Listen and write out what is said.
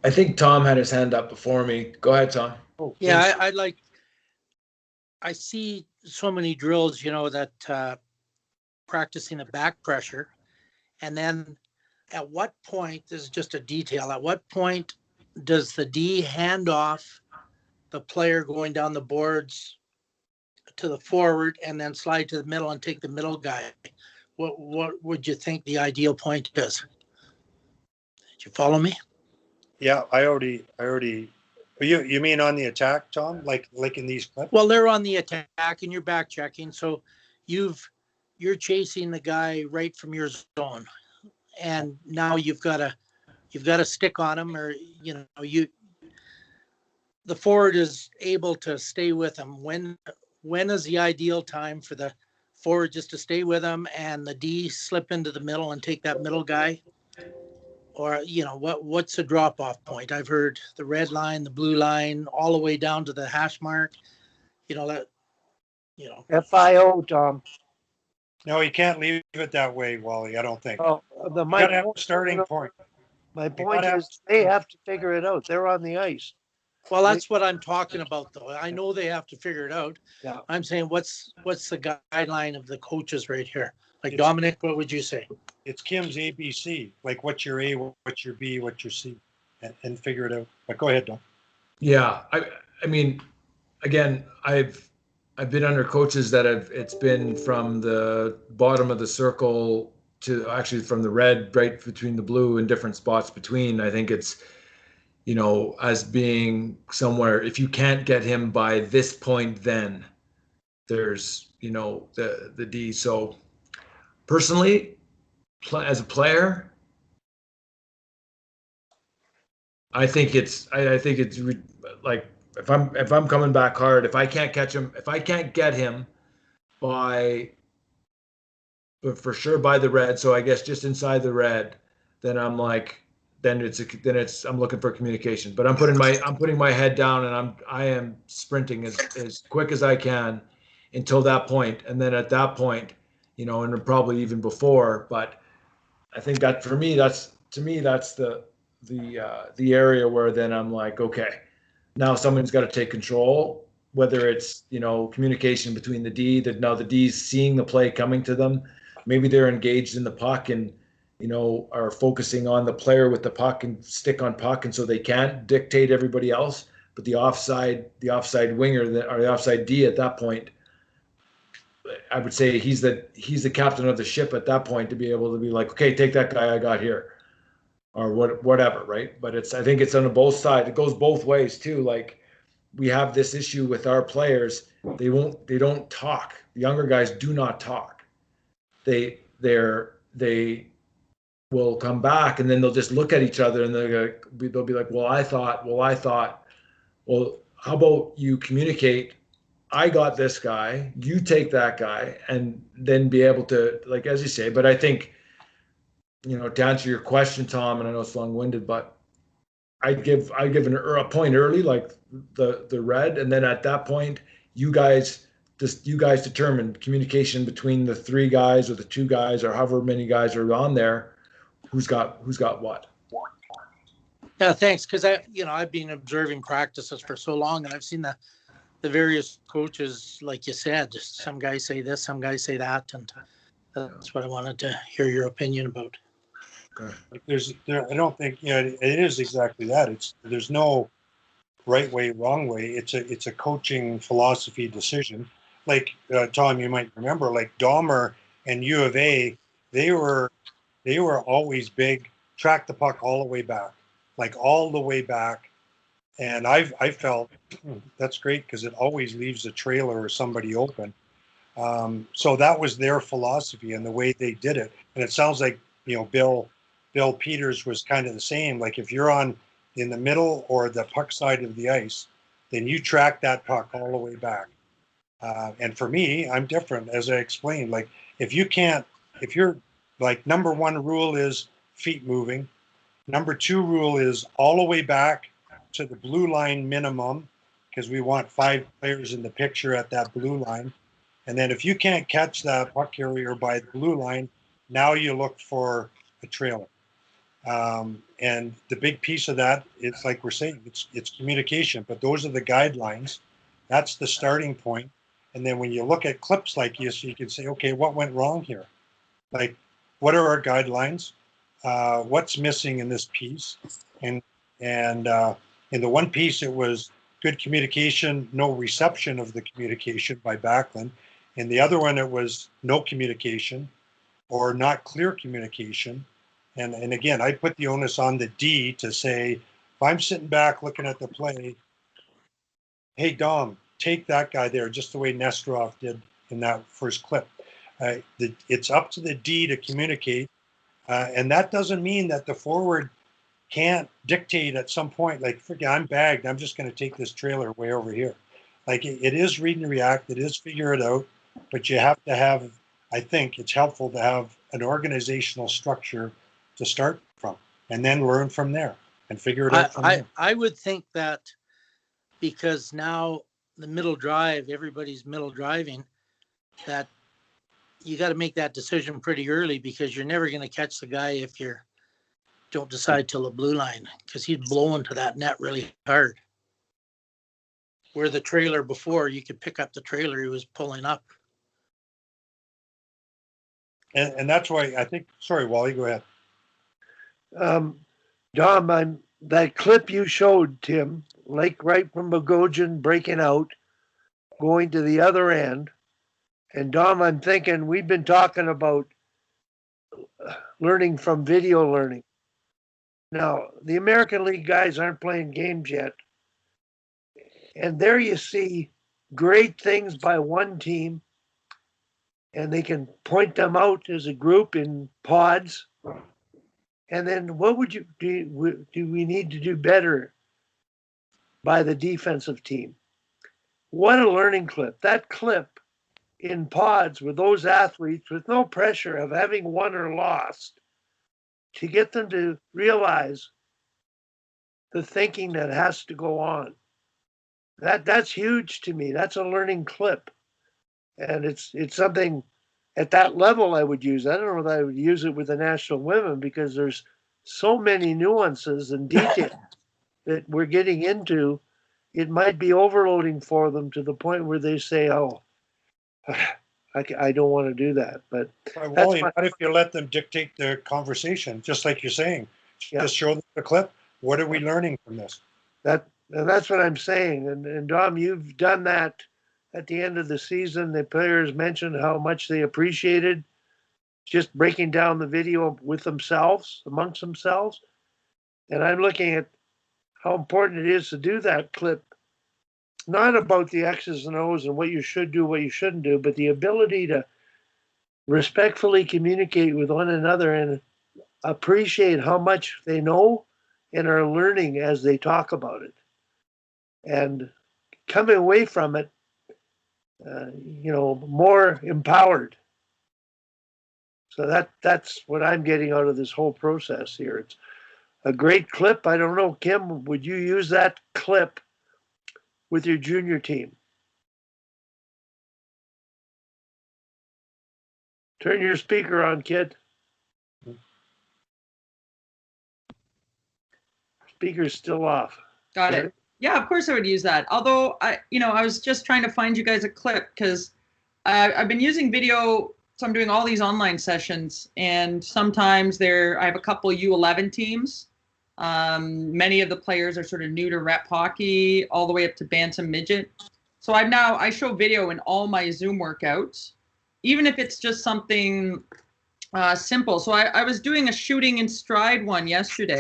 I think Tom had his hand up before me. Go ahead, Tom. Oh, Yeah, please. I see so many drills, that practicing a back pressure. And then at what point, this is just a detail, at what point does the D hand off the player going down the boards to the forward and then slide to the middle and take the middle guy? What would you think the ideal point is? Did you follow me? Yeah, I already. You mean on the attack, Tom? Like in these clips? Well, they're on the attack and you're back checking, so you've you're chasing the guy right from your zone, and now you've got a stick on him, or the forward is able to stay with him. When is the ideal time for the forward just to stay with him and the D slip into the middle and take that middle guy? Or what's the drop off point? I've heard the red line, the blue line, all the way down to the hash mark. That FIO, Tom. No, you can't leave it that way, Wally. I don't think. Oh, You got to have a starting point. My point is they have to figure it out. They're on the ice. Well, that's what I'm talking about, though. I know they have to figure it out. Yeah. I'm saying, what's the guideline of the coaches right here? Like It's- Dominic, what would you say? It's Kim's ABC. Like what's your A, what's your B, what's your C, and figure it out. But go ahead, Don. Yeah, I mean, again, I've been under coaches that it's been from the bottom of the circle to actually from the red right between the blue and different spots between. I think it's, as being somewhere, if you can't get him by this point, then there's, the D. So personally, as a player, I think it's like if I'm coming back hard, if I can't catch him, if I can't get him by, but for sure by the red, so I guess just inside the red, then I'm like, then it's I'm looking for communication. But I'm putting my head down and I am sprinting as quick as I can until that point, and then at that point, and probably even before, but I think that for me, that's the area where then I'm like, okay, now someone's got to take control. Whether it's communication between the D, that now the D's seeing the play coming to them, maybe they're engaged in the puck and are focusing on the player with the puck and stick on puck, and so they can't dictate everybody else. But the offside winger or the offside D at that point, I would say he's the captain of the ship at that point to be able to be like, okay, take that guy I got here, or whatever, right? But I think it's on both sides. It goes both ways too. Like we have this issue with our players. They don't talk. The younger guys do not talk. They will come back and then they'll just look at each other and they'll be like, well, I thought, well, how about you communicate? I got this guy, you take that guy, and then be able to, like, as you say. But I think, to answer your question, Tom, and I know it's long-winded, but I'd give a point early, like the red, and then at that point, you guys determine communication between the three guys or the two guys or however many guys are on there, who's got what. Yeah, thanks. Because I've been observing practices for so long, and I've seen the various coaches, like you said. Some guys say this, some guys say that, and that's what I wanted to hear your opinion about. I don't think it is exactly that. There's no right way, wrong way. It's a coaching philosophy decision. Like Tom, you might remember, like Dahmer and U of A, they were always big, track the puck all the way back, like all the way back. And I felt that's great because it always leaves a trailer or somebody open. So that was their philosophy and the way they did it. And it sounds like Bill Peters was kind of the same. Like if you're on in the middle or the puck side of the ice, then you track that puck all the way back. And for me, I'm different, as I explained. Like if you're like number one rule is feet moving. Number two rule is all the way back to the blue line minimum, because we want 5 players in the picture at that blue line. And then if you can't catch that puck carrier by the blue line, now you look for a trailer. And the big piece of that, it's like we're saying, it's communication. But those are the guidelines. That's the starting point. And then when you look at clips like this, you can say, okay, what went wrong here? Like, what are our guidelines? What's missing in this piece? And in the one piece, it was good communication, no reception of the communication by Backlund. In the other one, it was no communication or not clear communication. And again, I put the onus on the D to say, if I'm sitting back looking at the play, hey, Dom, take that guy there, just the way Nesterov did in that first clip. It's up to the D to communicate. And that doesn't mean that the forward can't dictate at some point, like, forget, I'm bagged, I'm just going to take this trailer way over here. Like, it is read and react, it is figure it out, but you have to have, I think it's helpful to have an organizational structure to start from, and then learn from there and figure it out from there. I would think that because now the middle drive, everybody's middle driving, that you got to make that decision pretty early, because you're never going to catch the guy if you don't decide till the blue line, because he's blowing to that net really hard. Where the trailer before, you could pick up the trailer he was pulling up. And that's why I think, sorry, Wally, go ahead. Dom, that clip you showed, Tim, like right from Bogosian breaking out, going to the other end. And Dom, I'm thinking we've been talking about learning from video learning. Now, the American League guys aren't playing games yet. And there you see great things by one team, and they can point them out as a group in pods. And then what would you do? Do we need to do better by the defensive team? What a learning clip. That clip in pods with those athletes with no pressure of having won or lost, to get them to realize the thinking that has to go on. That's huge to me. That's a learning clip. And it's something at that level I would use. I don't know that I would use it with the national women, because there's so many nuances and details that we're getting into. It might be overloading for them to the point where they say, oh, I don't want to do that. But Wally, what if you let them dictate the conversation, just like you're saying? Yeah. Just show them the clip. What are we learning from this? That's what I'm saying. And Dom, you've done that at the end of the season. The players mentioned how much they appreciated just breaking down the video with themselves, amongst themselves. And I'm looking at how important it is to do that clip, not about the X's and O's and what you should do, what you shouldn't do, but the ability to respectfully communicate with one another and appreciate how much they know and are learning as they talk about it. And coming away from it, more empowered. So that's what I'm getting out of this whole process here. It's a great clip. I don't know, Kim, would you use that clip with your junior team? Turn your speaker on, kid. Speaker's still off. Got it. Yeah, of course I would use that. Although I was just trying to find you guys a clip, because I've been using video. So I'm doing all these online sessions, and sometimes I have a couple U11 teams. Many of the players are sort of new to rep hockey, all the way up to bantam midget. So I show video in all my Zoom workouts, even if it's just something simple. So I was doing a shooting in stride one yesterday.